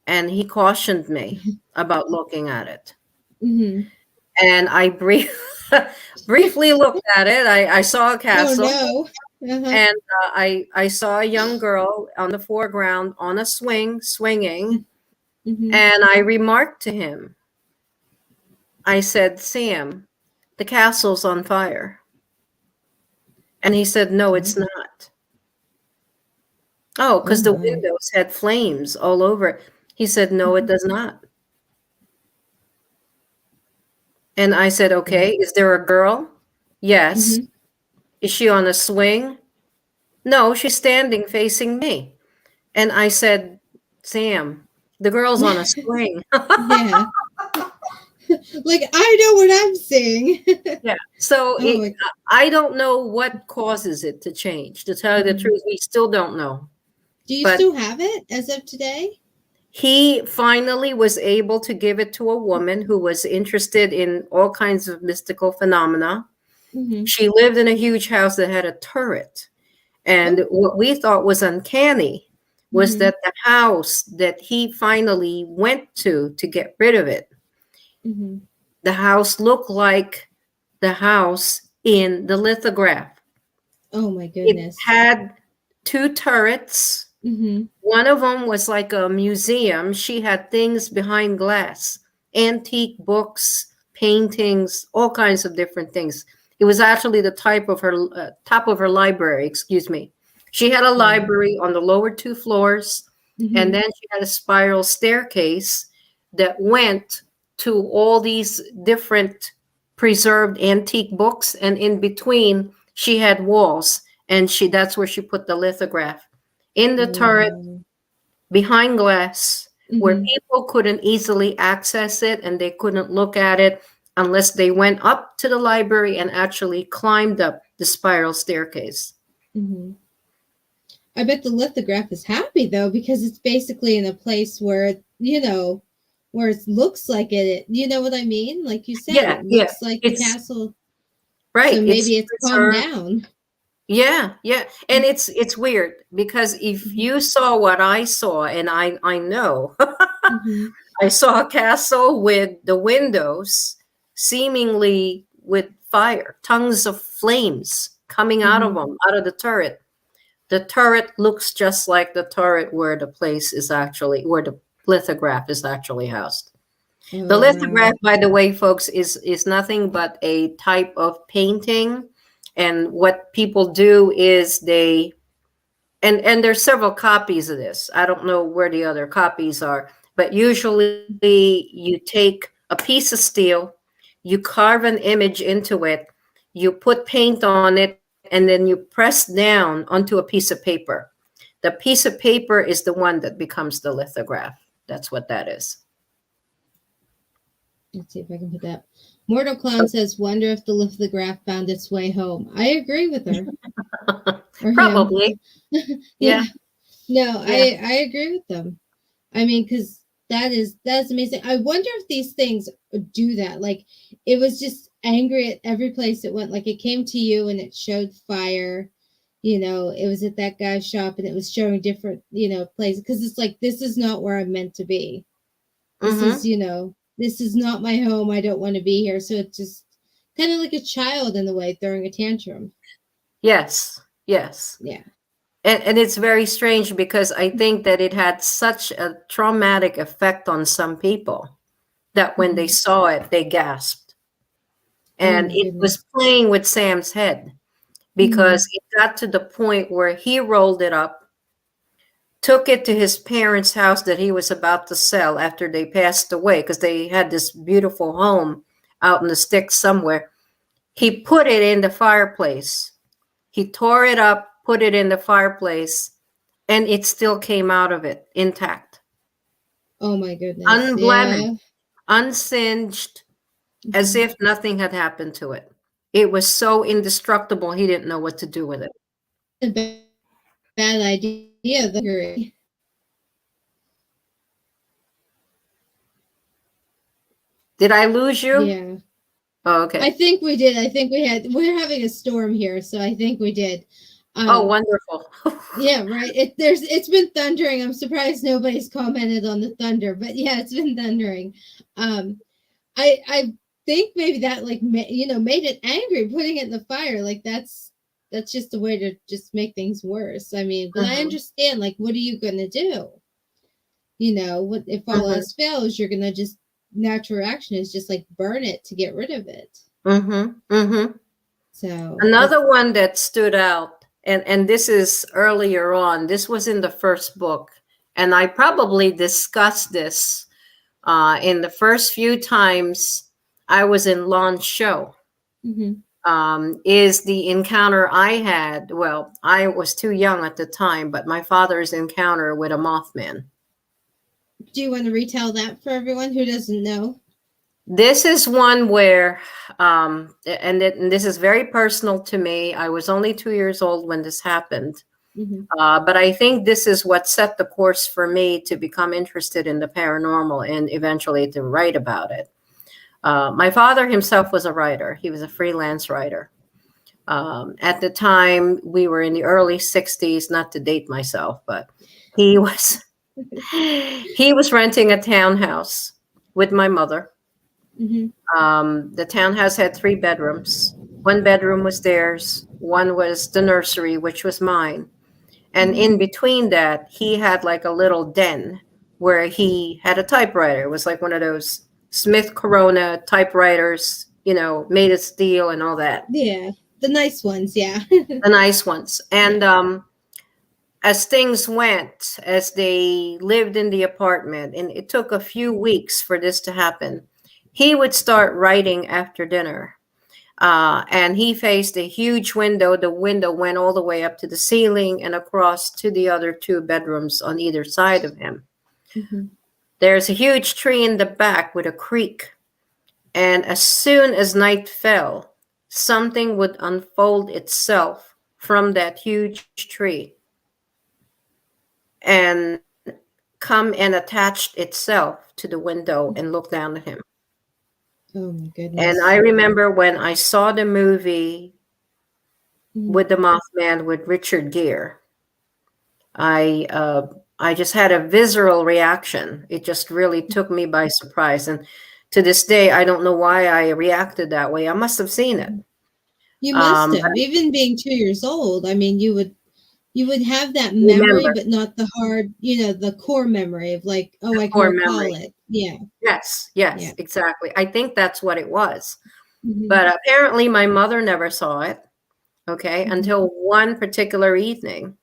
and he cautioned me about looking at it. And I briefly looked at it. I saw a castle. Oh, no. And I saw a young girl on the foreground on a swing, swinging. And I remarked to him, I said, "Sam, the castle's on fire." And he said, "No, it's not." Oh, because the windows had flames all over it. He said, "No, it does not." And I said, "Okay, is there a girl?" "Yes." "Is she on a swing?" "No, she's standing facing me." And I said, "Sam, the girl's on a swing." Yeah. Like, I know what I'm seeing. Yeah. So I don't know what causes it to change. To tell you the truth, we still don't know. Do you still have it as of today? He finally was able to give it to a woman who was interested in all kinds of mystical phenomena. She lived in a huge house that had a turret. And what we thought was uncanny was that the house that he finally went to get rid of it, the house looked like the house in the lithograph. Oh, my goodness. It had 2 turrets. One of them was like a museum. She had things behind glass, antique books, paintings, all kinds of different things. It was actually the top of her library, excuse me. She had a library on the lower 2 floors, and then she had a spiral staircase that went to all these different preserved antique books, and in between she had walls, and that's where she put the lithograph. In the turret, behind glass, where people couldn't easily access it and they couldn't look at it. unless they went up to the library and actually climbed up the spiral staircase. Mm-hmm. I bet the lithograph is happy though, because it's basically in a place where, where it looks like it. You know what I mean? Like you said, Yeah, it yeah. looks like the It's castle. right. So It's maybe it's calmed preserved. down. Yeah, yeah. And it's weird because if Mm-hmm. you saw what I saw, and I know Mm-hmm. I saw a castle with the windows seemingly with fire, tongues of flames coming out of Mm-hmm. them, out of the turret. The turret looks just like the turret where the place is actually, where the lithograph is actually housed. The Oh lithograph, wow. by the way, folks, is nothing but a type of painting. And what people do is they, and there's several copies of this. I don't know where the other copies are, but usually you take a piece of steel, you carve an image into it, you put paint on it, and then you press down onto a piece of paper. The piece of paper is the one that becomes the lithograph. That's what that is. Let's see if I can put that. Mortal Clown says, "Wonder if the lithograph found its way home." I agree with her or him. Probably. Yeah. Yeah. No, Yeah. I agree with them. I mean, because that's amazing. I wonder if these things do that. Like, it was just angry at every place it went. Like, it came to you and it showed fire. It was at that guy's shop and it was showing different, places. Because it's like, this is not where I'm meant to be. This is, Mm-hmm. this is not my home. I don't want to be here. So it's just kind of like a child in the way throwing a tantrum. Yes. Yes. Yeah. And it's very strange because I think that it had such a traumatic effect on some people that when they Mm-hmm. saw it, they gasped. Oh And my it was goodness. playing with Sam's head Mm-hmm. because it got to the point where he rolled it up, took it to his parents' house that he was about to sell after they passed away because they had this beautiful home out in the sticks somewhere. He put it in the fireplace. He tore it up, put it in the fireplace, and it still came out of it intact, Oh my goodness. unblemished, Yeah. unsinged, as Mm-hmm. if nothing had happened to it. It was so indestructible, he didn't know what to do with it. A bad idea. The Did I lose you? Yeah. Oh, I okay. think we did. I think we're having a storm here, so I think we did. Oh, Um, wonderful. yeah, right. It's been thundering. I'm surprised nobody's commented on the thunder, but yeah, it's been thundering. Um, I think maybe that like made it angry, putting it in the fire. Like that's just a way to just make things worse. I mean, but I Mhm, understand. Like, what are you gonna do? What if all mhm, else fails? You're gonna just natural reaction is just like burn it to get rid of it. mhm, mhm. So it's Another one that stood out, and this is earlier on, this was in the first book, and I probably discussed this in the first few times I was in Lon's show, mhm. is the encounter I had. Well, I was too young at the time, but my father's encounter with a Mothman. Do you want to retell that for everyone who doesn't know? This is one where, and this is very personal to me. I was only 2 years old when this happened. Hmm. But I think this is what set the course for me to become interested in the paranormal and eventually to write about it. My father himself was a writer. He was a freelance writer. At the time, we were in the early 60s, not to date myself, but he was he was renting a townhouse with my mother. Hmm. The townhouse had 3 bedrooms. One bedroom was theirs, one was the nursery, which was mine. And Hmm. in between that, he had like a little den where he had a typewriter. It was like one of those Smith Corona typewriters, made of steel and all that, Yeah, the nice ones. Yeah. the nice ones. Yeah. And as things went, as they lived in the apartment, and it took a few weeks for this to happen, he would start writing after dinner. And he faced a huge window. The window went all the way up to the ceiling and across to the other 2 bedrooms on either side of him. Hmm. There's a huge tree in the back with a creek. And as soon as night fell, something would unfold itself from that huge tree and come and attach itself to the window and look down at him. Oh my And goodness. I remember when I saw the movie with the Mothman with Richard Gere, I just had a visceral reaction. It just really took me by surprise. And to this day, I don't know why I reacted that way. I must have seen it. You must have, even being 2 years old. I mean, you would have that memory, but not the hard, the core memory of like, oh, I can recall it. Yeah. Yes, exactly. I think that's what it was. Mm-hmm. But apparently my mother never saw it. Okay. Mm-hmm. Until one particular evening.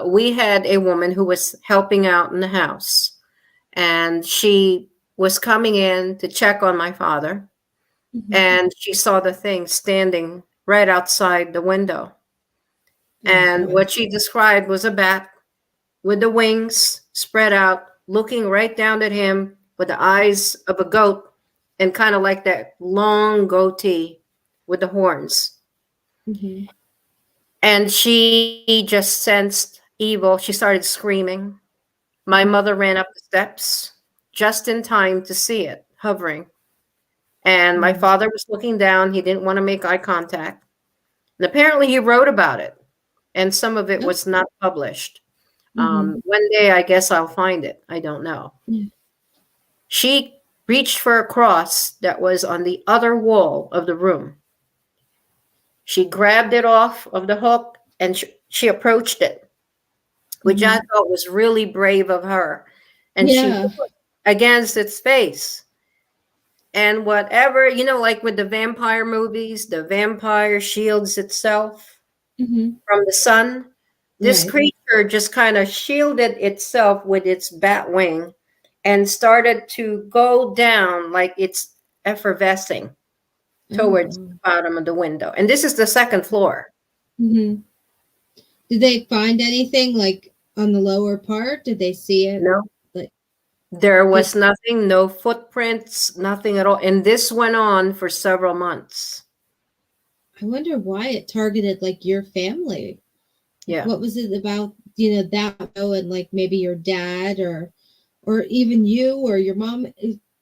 We had a woman who was helping out in the house, and she was coming in to check on my father, and she saw the thing standing right outside the window. And what she described was a bat with the wings spread out, looking right down at him with the eyes of a goat and kind of like that long goatee with the horns. Mm-hmm. And she just sensed evil. She started screaming. My mother ran up the steps just in time to see it hovering. And my father was looking down. He didn't want to make eye contact. And apparently he wrote about it. And some of it was not published. One day, I guess I'll find it. I don't know. She reached for a cross that was on the other wall of the room. She grabbed it off of the hook and she approached it, which I thought was really brave of her. And she put it against its face. And whatever, like with the vampire movies, the vampire shields itself from the sun. This creature just kind of shielded itself with its bat wing and started to go down like it's effervescing towards the bottom of the window. And this is the second floor. Did they find anything like on the lower part? Did they see it? No. There was nothing, no footprints, nothing at all. And this went on for several months. I wonder why it targeted like your family. Yeah. What was it about, that and like maybe your dad or even you or your mom?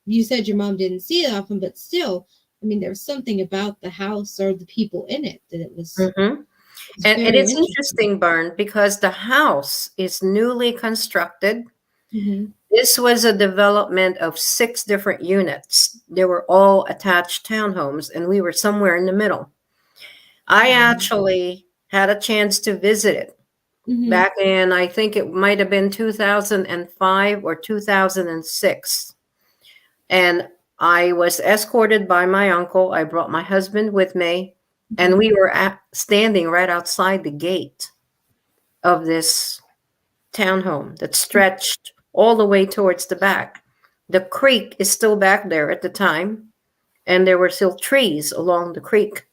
You said your mom didn't see it often, but still, I mean, there was something about the house or the people in it that it was. And it's interesting, Bern, because the house is newly constructed. This was a development of 6 different units. They were all attached townhomes, and we were somewhere in the middle. I actually had a chance to visit it back in, I think it might have been 2005 or 2006. And I was escorted by my uncle. I brought my husband with me, and we were standing right outside the gate of this townhome that stretched all the way towards the back. The creek is still back there at the time, and there were still trees along the creek.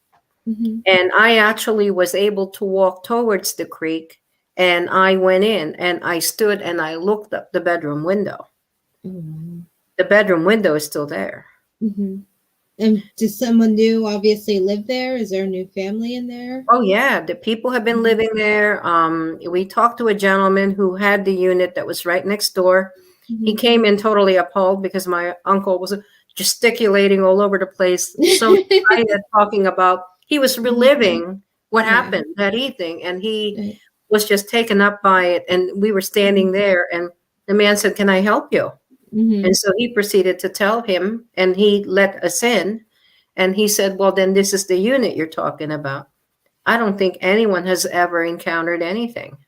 And I actually was able to walk towards the creek, and I went in and I stood and I looked up the bedroom window. The bedroom window is still there. And does someone new obviously live there? Is there a new family in there? Oh, yeah. The people have been living there. We talked to a gentleman who had the unit that was right next door. He came in totally appalled because my uncle was gesticulating all over the place. So excited, talking about, he was reliving what happened that evening. And he was just taken up by it. And we were standing there and the man said, "Can I help you?" And so he proceeded to tell him, and he let us in. And he said, "Well, then this is the unit you're talking about." I don't think anyone has ever encountered anything.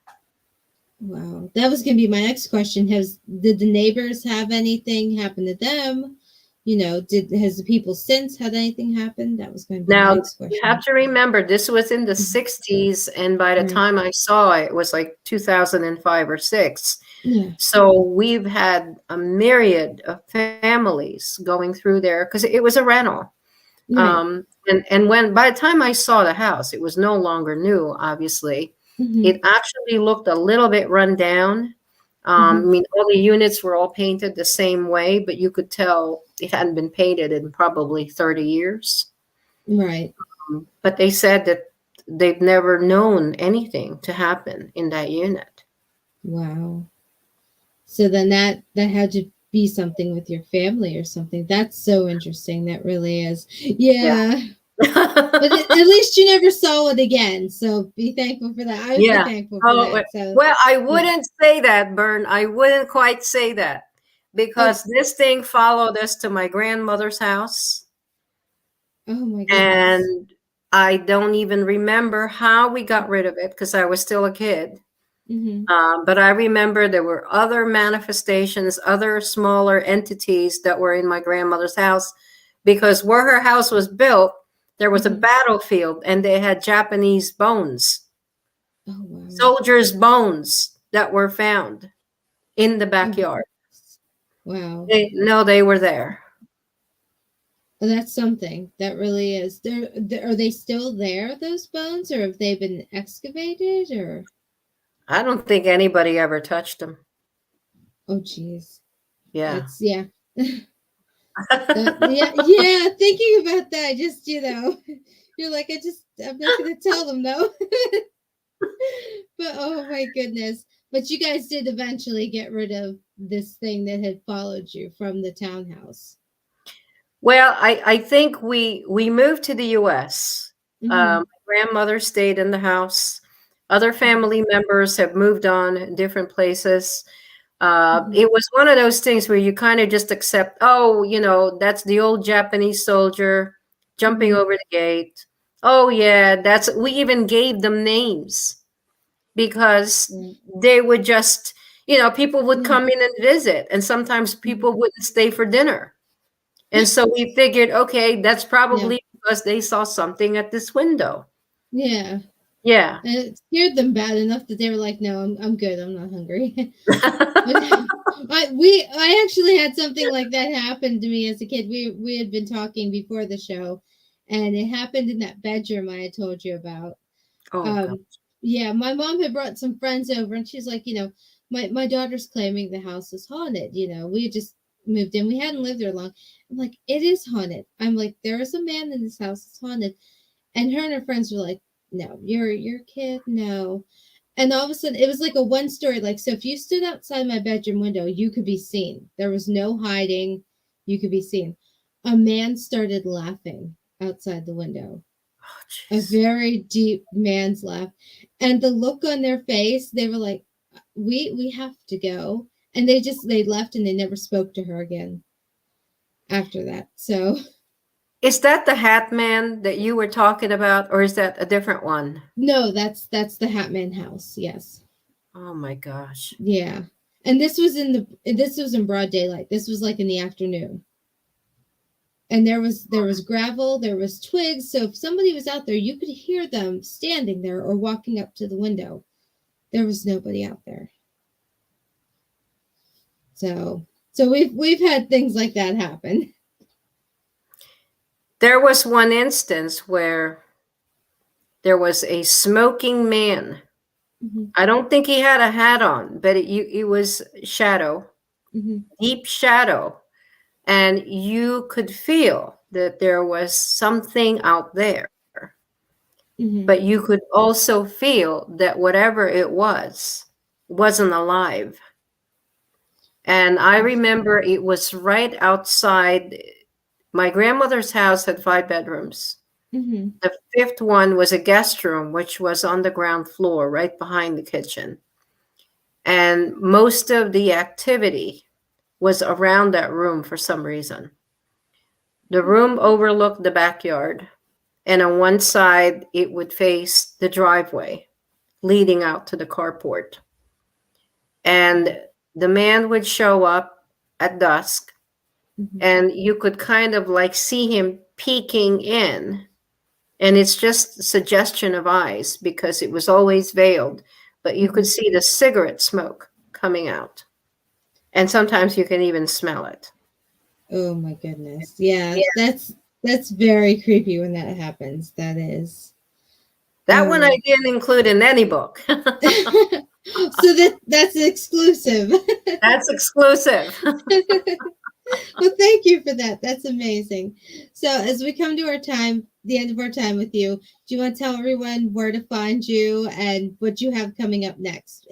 Wow. That was going to be my next question. Did the neighbors have anything happen to them? Has the people since had anything happen? That was going to be my next question. You have to remember, this was in the 60s. And by the time I saw it, it was like 2005 or 6. So we've had a myriad of families going through there because it was a rental. And when by the time I saw the house, it was no longer new, obviously. It actually looked a little bit run down. I mean, all the units were all painted the same way, but you could tell it hadn't been painted in probably 30 years. Right. But they said that they've never known anything to happen in that unit. Wow. So then that had to be something with your family or something. That's so interesting. That really is. Yeah. But at least you never saw it again. So be thankful for that. I would be thankful for that. So Well, I wouldn't say that, Bern. I wouldn't quite say that because this thing followed us to my grandmother's house. Oh my goodness. And I don't even remember how we got rid of it because I was still a kid. But I remember there were other manifestations, other smaller entities that were in my grandmother's house, because where her house was built, there was a battlefield and they had Japanese bones. Oh, wow. Soldiers' bones that were found in the backyard. Wow. They were there. Well, that's something. That really is. Are they still there, those bones, or have they been excavated, or? I don't think anybody ever touched them. Oh, geez. Yeah. Yeah. Yeah. Thinking about that, just, you're like, I'm not going to tell them, though. But, oh my goodness. But you guys did eventually get rid of this thing that had followed you from the townhouse. Well, I think we moved to the U.S. My grandmother stayed in the house. Other family members have moved on in different places. It was one of those things where you kind of just accept, that's the old Japanese soldier jumping over the gate. Oh, yeah, we even gave them names because they would just, people would come in and visit, and sometimes people wouldn't stay for dinner. And so we figured, okay, that's probably because they saw something at this window. Yeah. Yeah. And it scared them bad enough that they were like, no, I'm good. I'm not hungry. I actually had something like that happen to me as a kid. We had been talking before the show, and it happened in that bedroom I had told you about. Oh, yeah, my mom had brought some friends over, and she's like, my daughter's claiming the house is haunted. We had just moved in. We hadn't lived there long. I'm like, it is haunted. I'm like, there is a man in this house. It's haunted. And her and her friends were like, no, your kid, no. And all of a sudden, it was like a one-story. Like, so if you stood outside my bedroom window, you could be seen. There was no hiding. You could be seen. A man started laughing outside the window. A very deep man's laugh. And the look on their face, they were like, we have to go. And they left, and they never spoke to her again after that. So, is that the Hat Man that you were talking about, or is that a different one? No, that's the Hat Man house. Yes. Oh my gosh. Yeah. And this was in broad daylight. This was like in the afternoon. And there was gravel, there was twigs. So if somebody was out there, you could hear them standing there or walking up to the window. There was nobody out there. So we've had things like that happen. There was one instance where there was a smoking man. I don't think he had a hat on, but it was shadow, deep shadow. And you could feel that there was something out there. But you could also feel that whatever it was wasn't alive. And I remember it was right outside. My grandmother's house had 5 bedrooms. The 5th one was a guest room, which was on the ground floor, right behind the kitchen. And most of the activity was around that room for some reason. The room overlooked the backyard, and on one side, it would face the driveway leading out to the carport. And the man would show up at dusk, and you could kind of like see him peeking in. And it's just suggestion of eyes because it was always veiled, but you could see the cigarette smoke coming out. And sometimes you can even smell it. Oh my goodness. Yeah. That's very creepy when that happens. That is. That one I didn't include in any book. So that's exclusive. That's exclusive. Well, thank you for that. That's amazing. So as we come to the end of our time with you, do you want to tell everyone where to find you and what you have coming up next?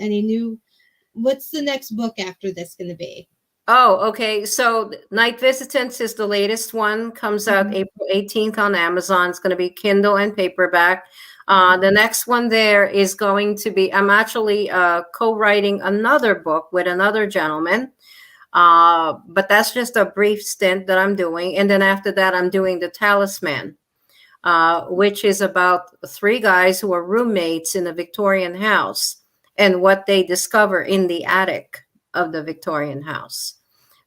What's the next book after this going to be? Oh, okay. So Night Visitants is the latest one. Comes out April 18th on Amazon. It's going to be Kindle and paperback. The next one there is going to be, I'm actually co-writing another book with another gentleman. But that's just a brief stint that I'm doing. And then after that, I'm doing The Talisman, which is about 3 guys who are roommates in a Victorian house and what they discover in the attic of the Victorian house.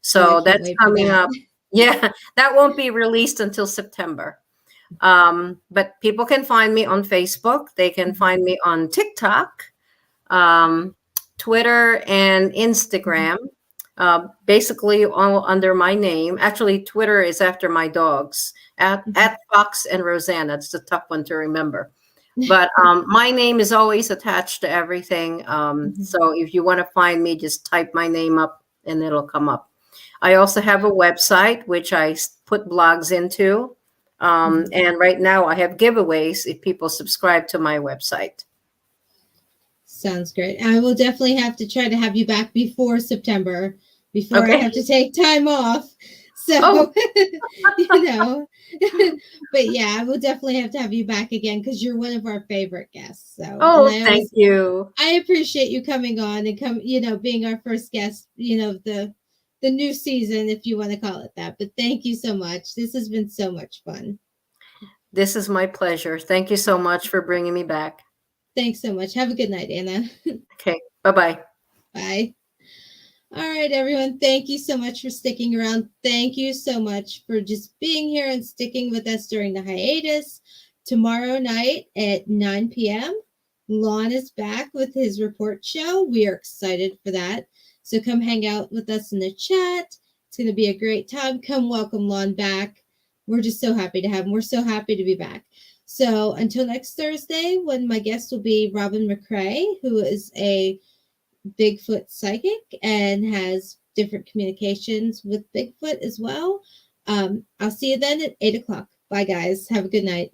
So that's coming up. Yeah, that won't be released until September. But people can find me on Facebook. They can find me on TikTok, Twitter, and Instagram. Basically all under my name. Actually, Twitter is after my dogs, at Fox and Roseanne. That's the tough one to remember. But my name is always attached to everything. So if you want to find me, just type my name up and it'll come up. I also have a website, which I put blogs into. And right now I have giveaways if people subscribe to my website. Sounds great. I will definitely have to try to have you back before September, before I have to take time off. So, you know, but yeah, I will definitely have to have you back again because you're one of our favorite guests. So, thank you. I appreciate you coming on and being our first guest, the new season, if you want to call it that. But thank you so much. This has been so much fun. This is my pleasure. Thank you so much for bringing me back. Thanks so much. Have a good night, Anna. Okay. Bye-bye. Bye. All right, everyone. Thank you so much for sticking around. Thank you so much for just being here and sticking with us during the hiatus. Tomorrow night at 9 p.m., Lon is back with his report show. We are excited for that. So come hang out with us in the chat. It's going to be a great time. Come welcome Lon back. We're just so happy to have him. We're so happy to be back. So until next Thursday, when my guest will be Robin McCrae, who is a Bigfoot psychic and has different communications with Bigfoot as well. I'll see you then at 8 o'clock. Bye, guys. Have a good night.